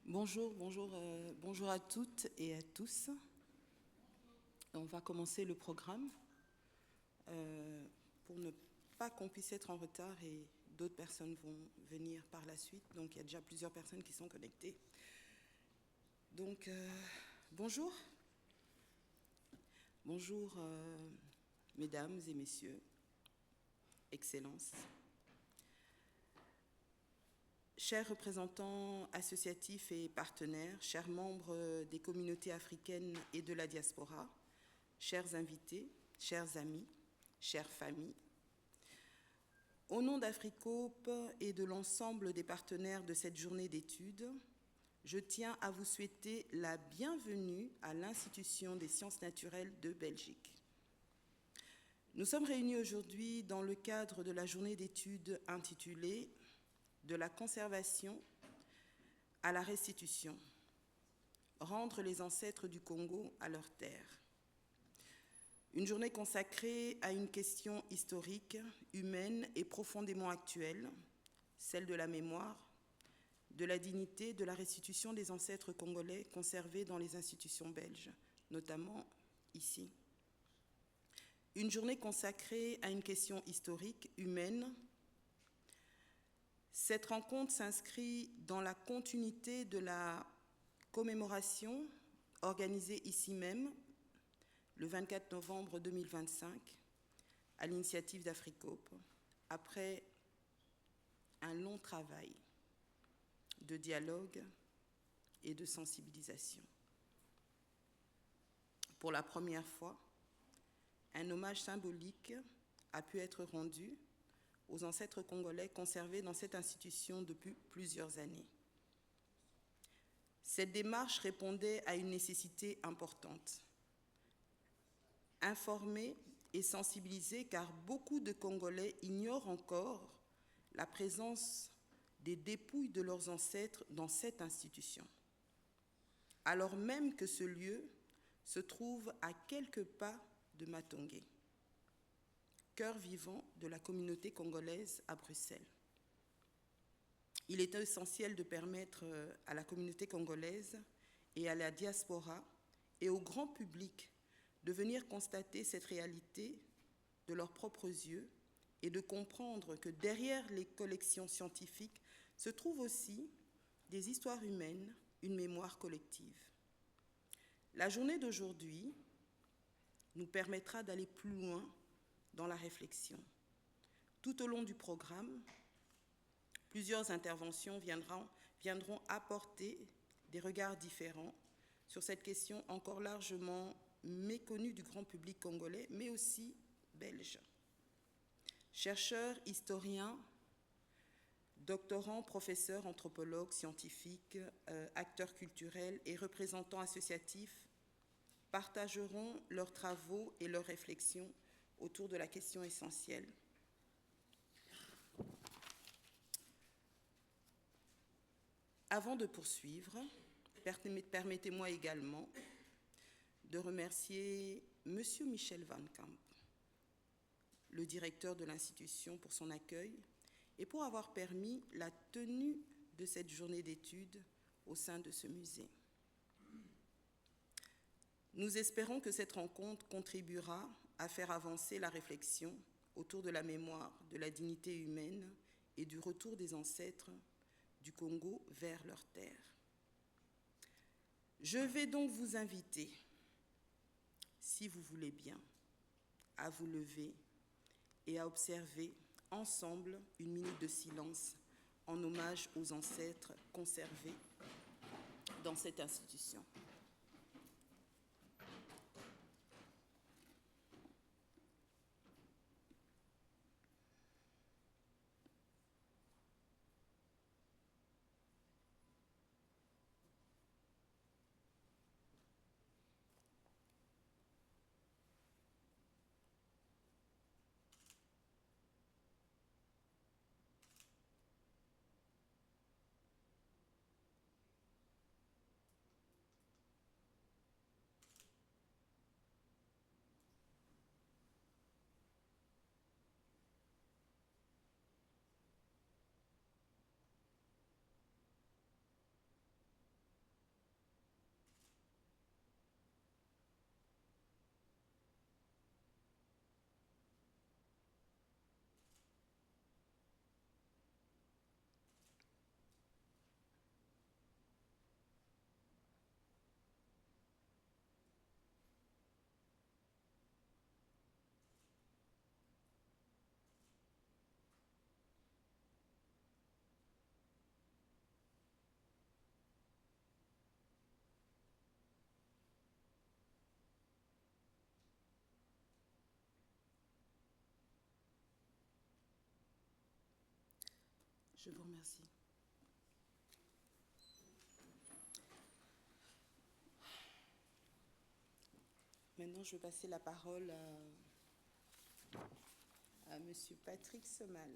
Bonjour à toutes et à tous. On va commencer le programme pour ne pas qu'on puisse être en retard et d'autres personnes vont venir par la suite. Donc il y a déjà plusieurs personnes qui sont connectées. Donc bonjour. Bonjour mesdames et messieurs, Excellences. Chers représentants associatifs et partenaires, chers membres des communautés africaines et de la diaspora, chers invités, chers amis, chères familles, au nom d'Africope et de l'ensemble des partenaires de cette journée d'études, je tiens à vous souhaiter la bienvenue à l'Institution des sciences naturelles de Belgique. Nous sommes réunis aujourd'hui dans le cadre de la journée d'études intitulée « De la conservation à la restitution, rendre les ancêtres du Congo à leurs terres ». Une journée consacrée à une question historique, humaine et profondément actuelle, celle de la mémoire, de la dignité, de la restitution des ancêtres congolais conservés dans les institutions belges, notamment ici. Une journée consacrée à une question historique, humaine. Cette rencontre s'inscrit dans la continuité de la commémoration organisée ici même le 24 novembre 2025 à l'initiative d'Africope, après un long travail de dialogue et de sensibilisation. Pour la première fois, un hommage symbolique a pu être rendu aux ancêtres congolais conservés dans cette institution depuis plusieurs années. Cette démarche répondait à une nécessité importante. Informer et sensibiliser, car beaucoup de Congolais ignorent encore la présence des dépouilles de leurs ancêtres dans cette institution, alors même que ce lieu se trouve à quelques pas de Matongé, cœur vivant de la communauté congolaise à Bruxelles. Il est essentiel de permettre à la communauté congolaise et à la diaspora et au grand public de venir constater cette réalité de leurs propres yeux et de comprendre que derrière les collections scientifiques se trouvent aussi des histoires humaines, une mémoire collective. La journée d'aujourd'hui nous permettra d'aller plus loin dans la réflexion. Tout au long du programme, plusieurs interventions viendront apporter des regards différents sur cette question encore largement méconnue du grand public congolais, mais aussi belge. Chercheurs, historiens, doctorants, professeurs, anthropologues, scientifiques, acteurs culturels et représentants associatifs partageront leurs travaux et leurs réflexions autour de la question essentielle. Avant de poursuivre, permettez-moi également de remercier M. Michel Van Camp, le directeur de l'institution, pour son accueil et pour avoir permis la tenue de cette journée d'études au sein de ce musée. Nous espérons que cette rencontre contribuera à faire avancer la réflexion autour de la mémoire, de la dignité humaine et du retour des ancêtres du Congo vers leurs terres. Je vais donc vous inviter, si vous voulez bien, à vous lever et à observer ensemble une minute de silence en hommage aux ancêtres conservés dans cette institution. Je vous remercie. Maintenant, je vais passer la parole à M. Patrick Semal.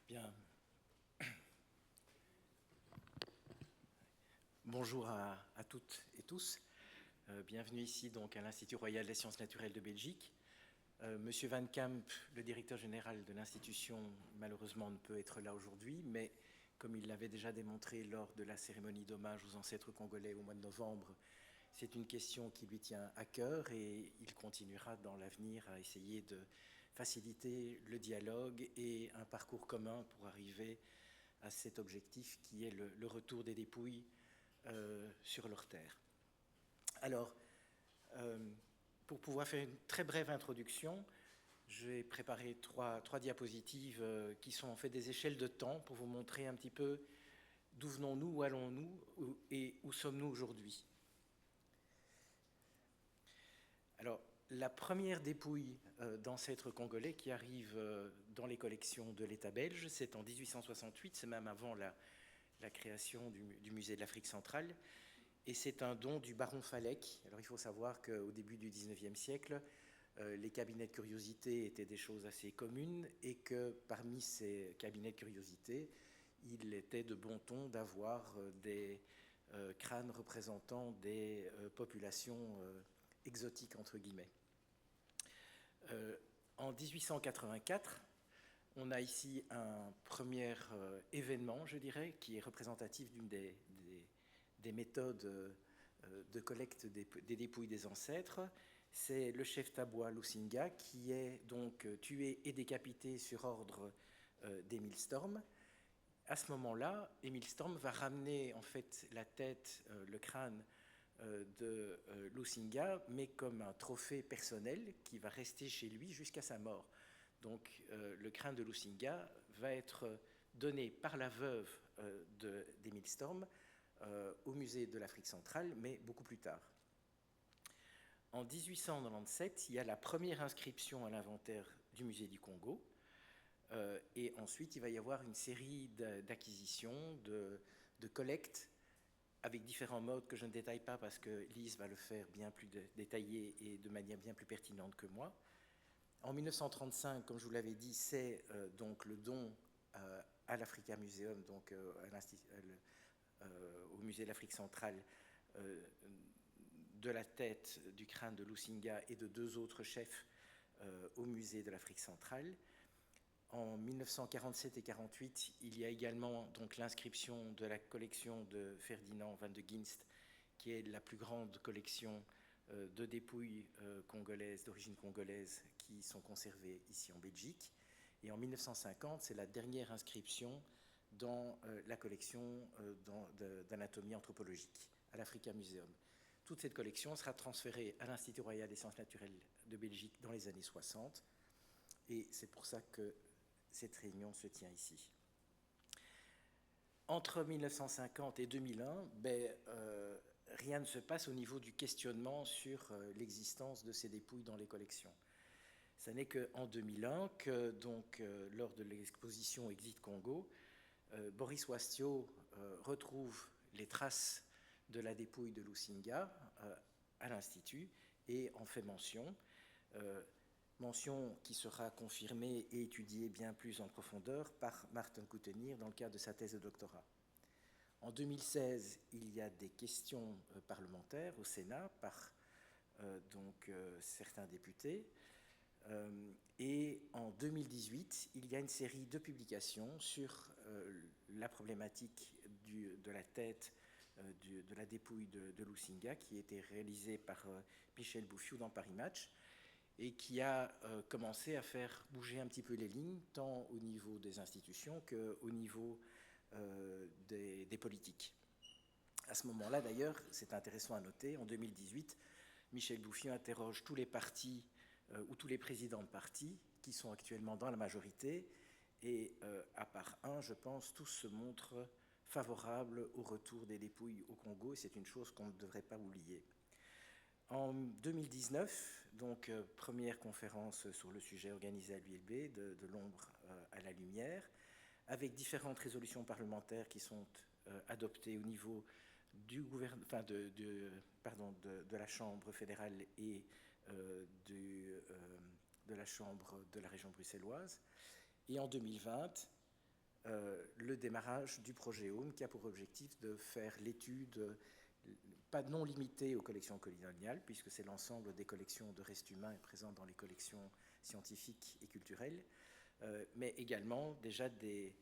Bien. Bonjour à toutes et tous. Bienvenue ici donc à l'Institut royal des sciences naturelles de Belgique. Monsieur Van Camp, le directeur général de l'institution, malheureusement ne peut être là aujourd'hui, mais comme il l'avait déjà démontré lors de la cérémonie d'hommage aux ancêtres congolais au mois de novembre, c'est une question qui lui tient à cœur et il continuera dans l'avenir à essayer de faciliter le dialogue et un parcours commun pour arriver à cet objectif qui est le retour des dépouilles sur leur terre. Alors, pour pouvoir faire une très brève introduction, j'ai préparé trois diapositives qui sont en fait des échelles de temps pour vous montrer un petit peu d'où venons-nous, où allons-nous et où sommes-nous aujourd'hui. Alors, la première dépouille d'ancêtres congolais qui arrive dans les collections de l'État belge, c'est en 1868, c'est même avant la création du musée de l'Afrique centrale, et c'est un don du baron Falek. Alors il faut savoir qu'au début du XIXe siècle, les cabinets de curiosités étaient des choses assez communes et que parmi ces cabinets de curiosités, il était de bon ton d'avoir des crânes représentant des populations exotiques, entre guillemets. En 1884, on a ici un premier événement, je dirais, qui est représentatif d'une des méthodes de collecte des dépouilles des ancêtres. C'est le chef Tabois Lusinga qui est donc tué et décapité sur ordre d'Emile Storm. À ce moment-là, Emile Storm va ramener en fait la tête, le crâne de Lusinga, mais comme un trophée personnel qui va rester chez lui jusqu'à sa mort. Donc le crâne de Lusinga va être donné par la veuve d'Emile Storm au musée de l'Afrique centrale, mais beaucoup plus tard. En 1897, il y a la première inscription à l'inventaire du musée du Congo, et ensuite il va y avoir une série d'acquisitions, de collectes, avec différents modes que je ne détaille pas parce que Lise va le faire bien plus détaillé et de manière bien plus pertinente que moi. En 1935, comme je vous l'avais dit, c'est donc le don à l'Africa Museum, donc au musée de l'Afrique centrale, de la tête du crâne de Lusinga et de deux autres chefs au musée de l'Afrique centrale. En 1947 et 1948, il y a également donc l'inscription de la collection de Ferdinand van de Ginst, qui est la plus grande collection de dépouilles congolaises, d'origine congolaise, qui sont conservées ici en Belgique. Et en 1950, c'est la dernière inscription dans la collection d'anatomie anthropologique à l'Africa Museum. Toute cette collection sera transférée à l'Institut royal des sciences naturelles de Belgique dans les années 60, et c'est pour ça que cette réunion se tient ici. Entre 1950 et 2001, rien ne se passe au niveau du questionnement sur l'existence de ces dépouilles dans les collections. Ce n'est qu'en 2001 que, donc, lors de l'exposition Exit Congo, Boris Wastio retrouve les traces de la dépouille de Lusinga à l'Institut et en fait mention. Mention qui sera confirmée et étudiée bien plus en profondeur par Martin Coutenir dans le cadre de sa thèse de doctorat. En 2016, il y a des questions parlementaires au Sénat par certains députés. Et en 2018, il y a une série de publications sur la problématique de la tête de la dépouille de Lusinga, qui a été réalisée par Michel Bouffiou dans Paris Match, et qui a commencé à faire bouger un petit peu les lignes, tant au niveau des institutions qu'au niveau des politiques. À ce moment-là, d'ailleurs, c'est intéressant à noter, en 2018, Michel Bouffiou interroge tous les partis ou tous les présidents de partis qui sont actuellement dans la majorité, et à part un, je pense, tous se montrent favorables au retour des dépouilles au Congo, et c'est une chose qu'on ne devrait pas oublier. En 2019, donc première conférence sur le sujet organisée à l'ULB, de l'ombre à la lumière, avec différentes résolutions parlementaires qui sont adoptées au niveau du de la Chambre fédérale et de la Chambre de la région bruxelloise. Et en 2020, le démarrage du projet Home, qui a pour objectif de faire l'étude, pas non limitée aux collections coloniales, puisque c'est l'ensemble des collections de restes humains présentes dans les collections scientifiques et culturelles, mais également déjà des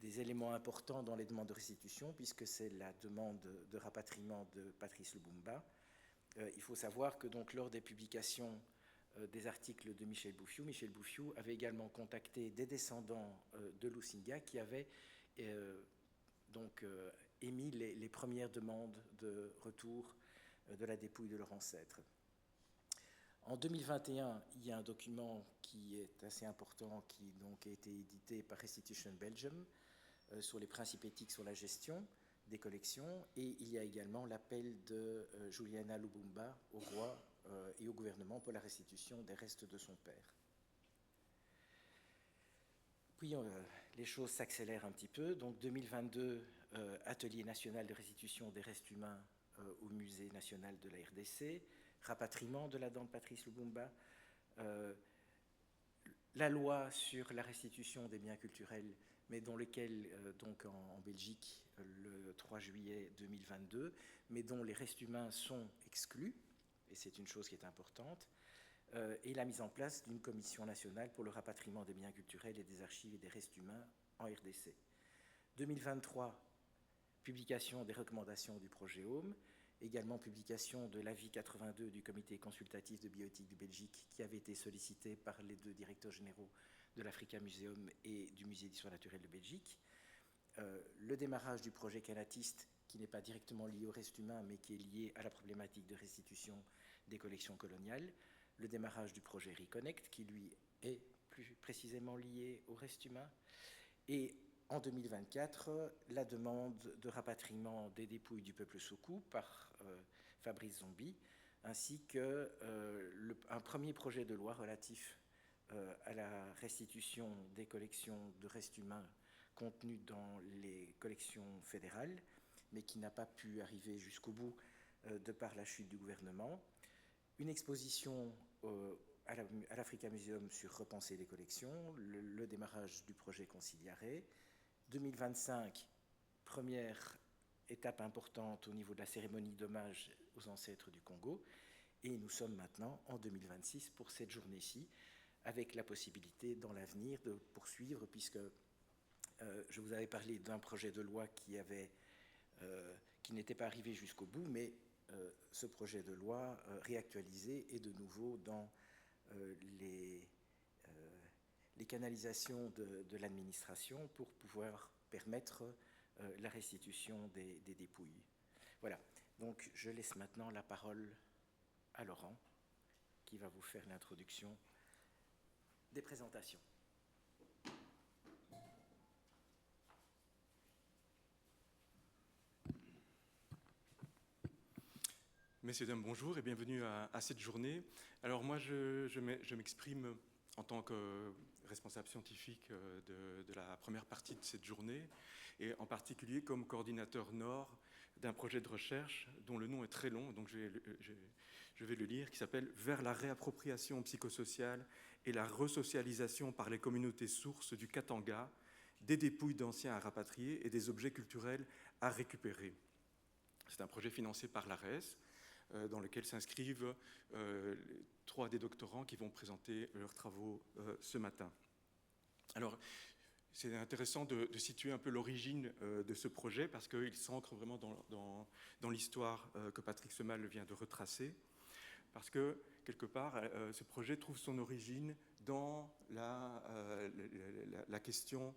éléments importants dans les demandes de restitution, puisque c'est la demande de rapatriement de Patrice Lumumba. Il faut savoir que donc, lors des publications des articles de Michel Bouffiou avait également contacté des descendants de Lusinga qui avaient émis les premières demandes de retour de la dépouille de leur ancêtre. En 2021, il y a un document qui est assez important qui donc, a été édité par Restitution Belgium sur les principes éthiques sur la gestion des collections, et il y a également l'appel de Juliana Lubumba au roi et au gouvernement pour la restitution des restes de son père. Puis les choses s'accélèrent un petit peu. Donc 2022, atelier national de restitution des restes humains au musée national de la RDC, rapatriement de la dent de Patrice Lumumba, la loi sur la restitution des biens culturels, mais dans lequel, donc en Belgique, le 3 juillet 2022, mais dont les restes humains sont exclus, et c'est une chose qui est importante, et la mise en place d'une commission nationale pour le rapatriement des biens culturels et des archives et des restes humains en RDC. 2023, publication des recommandations du projet Home, également publication de l'avis 82 du comité consultatif de bioéthique de Belgique qui avait été sollicité par les deux directeurs généraux de l'Africa Museum et du Musée d'histoire naturelle de Belgique. Le démarrage du projet Canatiste, qui n'est pas directement lié aux restes humains, mais qui est lié à la problématique de restitution des collections coloniales. Le démarrage du projet Reconnect, qui lui est plus précisément lié aux restes humains. Et en 2024, la demande de rapatriement des dépouilles du peuple Sokou par Fabrice Zombi, ainsi qu'un premier projet de loi relatif à la restitution des collections de restes humains contenues dans les collections fédérales, mais qui n'a pas pu arriver jusqu'au bout de par la chute du gouvernement. Une exposition à l'Africa Museum sur repenser les collections, le démarrage du projet Conciliare. 2025, première étape importante au niveau de la cérémonie d'hommage aux ancêtres du Congo. Et nous sommes maintenant en 2026 pour cette journée-ci, avec la possibilité dans l'avenir de poursuivre, puisque je vous avais parlé d'un projet de loi qui n'était pas arrivé jusqu'au bout, mais ce projet de loi réactualisé est de nouveau dans les canalisations de l'administration pour pouvoir permettre la restitution des dépouilles. Voilà, donc je laisse maintenant la parole à Laurent, qui va vous faire l'introduction des présentations. Messieurs, dames, bonjour et bienvenue à cette journée. Alors moi, je m'exprime en tant que responsable scientifique de la première partie de cette journée, et en particulier comme coordinateur Nord d'un projet de recherche dont le nom est très long, donc je vais le lire, qui s'appelle « Vers la réappropriation psychosociale et la resocialisation par les communautés sources du Katanga, des dépouilles d'anciens à rapatrier et des objets culturels à récupérer ». C'est un projet financé par l'ARES, dans lequel s'inscrivent 3 des doctorants qui vont présenter leurs travaux ce matin. Alors, c'est intéressant de situer un peu l'origine de ce projet parce qu'il s'ancre vraiment dans l'histoire que Patrick Semal vient de retracer. Parce que, quelque part, ce projet trouve son origine dans la question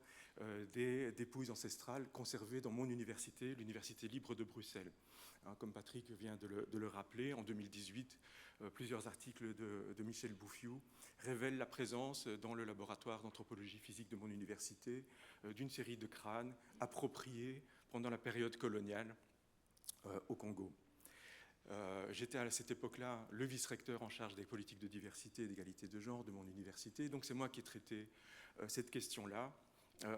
des dépouilles ancestrales conservées dans mon université, l'Université libre de Bruxelles. Comme Patrick vient de le rappeler, en 2018, plusieurs articles de Michel Bouffiou révèlent la présence dans le laboratoire d'anthropologie physique de mon université d'une série de crânes appropriés pendant la période coloniale au Congo. J'étais à cette époque-là le vice-recteur en charge des politiques de diversité et d'égalité de genre de mon université. Donc c'est moi qui ai traité cette question-là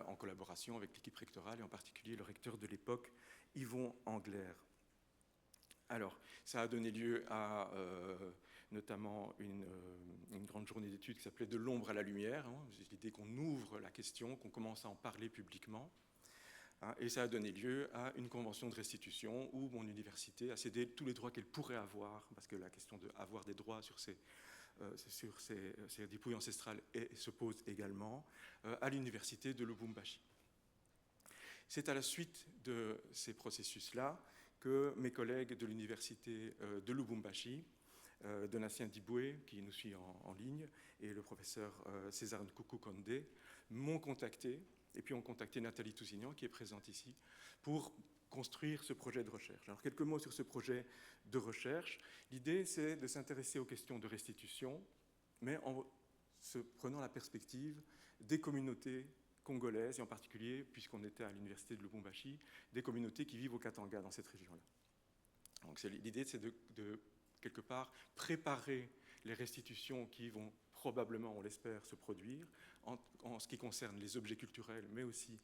en collaboration avec l'équipe rectorale et en particulier le recteur de l'époque, Yvon Angler. Alors, ça a donné lieu à notamment une grande journée d'études qui s'appelait « De l'ombre à la lumière ». L'idée qu'on ouvre la question, qu'on commence à en parler publiquement. Et ça a donné lieu à une convention de restitution où mon université a cédé tous les droits qu'elle pourrait avoir, parce que la question d'avoir des droits sur ces dépouilles ancestrales se pose également, à l'université de Lubumbashi. C'est à la suite de ces processus-là que mes collègues de l'université de Lubumbashi, Donatien Diboué, qui nous suit en ligne, et le professeur César Nkoukou Kondé, m'ont contacté, et puis ont contacté Nathalie Tousignan, qui est présente ici, pour construire ce projet de recherche. Alors, quelques mots sur ce projet de recherche. L'idée, c'est de s'intéresser aux questions de restitution, mais en se prenant la perspective des communautés congolaises, et en particulier, puisqu'on était à l'université de Lubumbashi, des communautés qui vivent au Katanga, dans cette région-là. Donc l'idée, c'est de, quelque part, préparer les restitutions qui vont probablement, on l'espère, se produire en ce qui concerne les objets culturels, mais aussi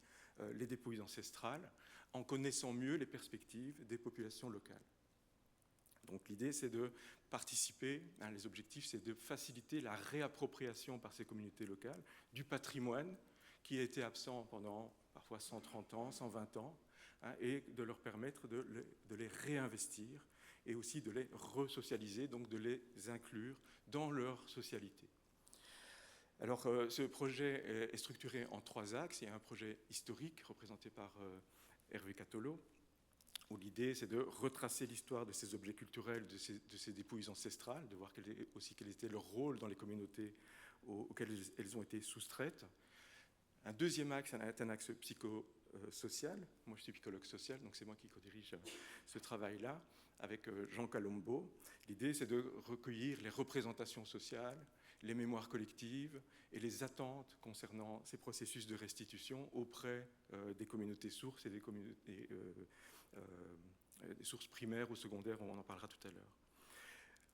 les dépouilles ancestrales, en connaissant mieux les perspectives des populations locales. Donc l'idée, c'est de participer, les objectifs, c'est de faciliter la réappropriation par ces communautés locales du patrimoine qui a été absent pendant parfois 130 ans, 120 ans, et de leur permettre de les réinvestir et aussi de les resocialiser, donc de les inclure dans leur socialité. Alors, ce projet est structuré en 3 axes. Il y a un projet historique représenté par Hervé Catolo, où l'idée, c'est de retracer l'histoire de ces objets culturels, de ces dépouilles ancestrales, de voir aussi quel était leur rôle dans les communautés auxquelles elles ont été soustraites. Un deuxième axe est un axe psychosocial. Moi, je suis psychologue social, donc c'est moi qui co-dirige ce travail-là, avec Jean Calombo. L'idée, c'est de recueillir les représentations sociales, les mémoires collectives et les attentes concernant ces processus de restitution auprès des communautés sources et des sources primaires ou secondaires, on en parlera tout à l'heure.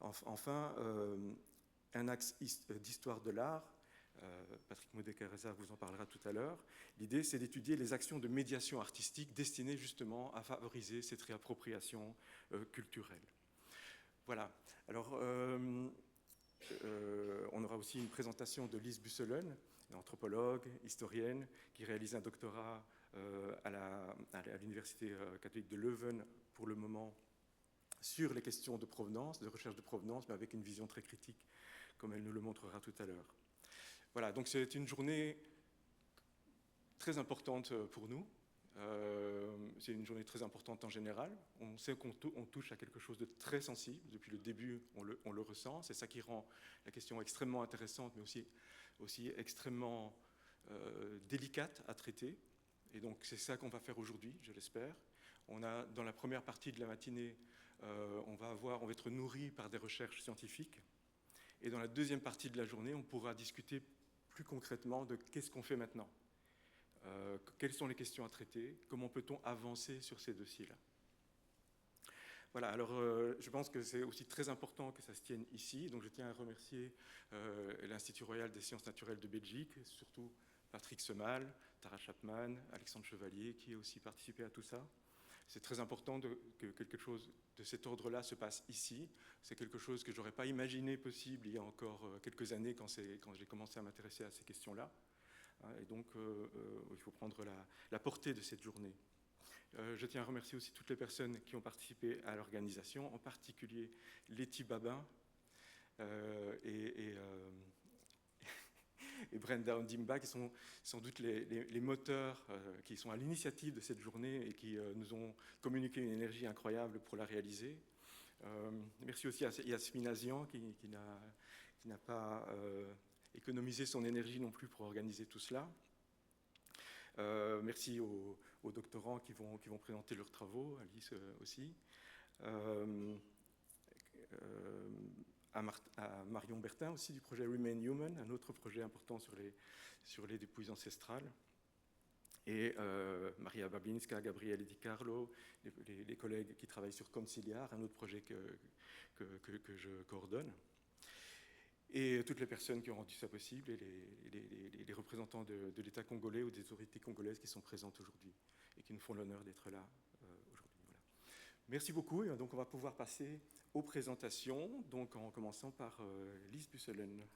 Enfin, un axe d'histoire de l'art, Patrick Modé-Carreza vous en parlera tout à l'heure. L'idée, c'est d'étudier les actions de médiation artistique destinées justement à favoriser cette réappropriation culturelle. Voilà. Alors, on aura aussi une présentation de Lise Busselen, anthropologue, historienne, qui réalise un doctorat à l'Université catholique de Leuven pour le moment sur les questions de provenance, de recherche de provenance, mais avec une vision très critique, comme elle nous le montrera tout à l'heure. Voilà, donc c'est une journée très importante pour nous. C'est une journée très importante en général. On sait qu'on touche à quelque chose de très sensible. Depuis le début, on le ressent. C'est ça qui rend la question extrêmement intéressante, mais aussi extrêmement délicate à traiter. Et donc, c'est ça qu'on va faire aujourd'hui, je l'espère. Dans la première partie de la matinée, on va être nourri par des recherches scientifiques. Et dans la deuxième partie de la journée, on pourra discuter plus concrètement de qu'est-ce qu'on fait maintenant. Quelles sont les questions à traiter? Comment peut-on avancer sur ces dossiers-là? Voilà, alors je pense que c'est aussi très important que ça se tienne ici. Donc je tiens à remercier l'Institut Royal des Sciences Naturelles de Belgique, surtout Patrick Semal, Tara Chapman, Alexandre Chevalier, qui a aussi participé à tout ça. C'est très important que quelque chose de cet ordre-là se passe ici. C'est quelque chose que je n'aurais pas imaginé possible il y a encore quelques années quand j'ai commencé à m'intéresser à ces questions-là. Et donc, il faut prendre la portée de cette journée. Je tiens à remercier aussi toutes les personnes qui ont participé à l'organisation, en particulier Letty Babin et Brenda Ondimba, qui sont sans doute les moteurs qui sont à l'initiative de cette journée et qui nous ont communiqué une énergie incroyable pour la réaliser. Merci aussi à Yasmine Azian qui n'a pas économiser son énergie non plus pour organiser tout cela. Merci aux doctorants qui vont présenter leurs travaux, Alice aussi. À Marion Bertin aussi du projet Remain Human, un autre projet important sur les dépouilles ancestrales. et Maria Babinska, Gabriele Di Carlo, les collègues qui travaillent sur Conciliar, un autre projet que je coordonne, et toutes les personnes qui ont rendu ça possible, et les représentants de l'État congolais ou des autorités congolaises qui sont présentes aujourd'hui et qui nous font l'honneur d'être là aujourd'hui. Voilà. Merci beaucoup, et donc on va pouvoir passer aux présentations, donc en commençant par Lise Busselen.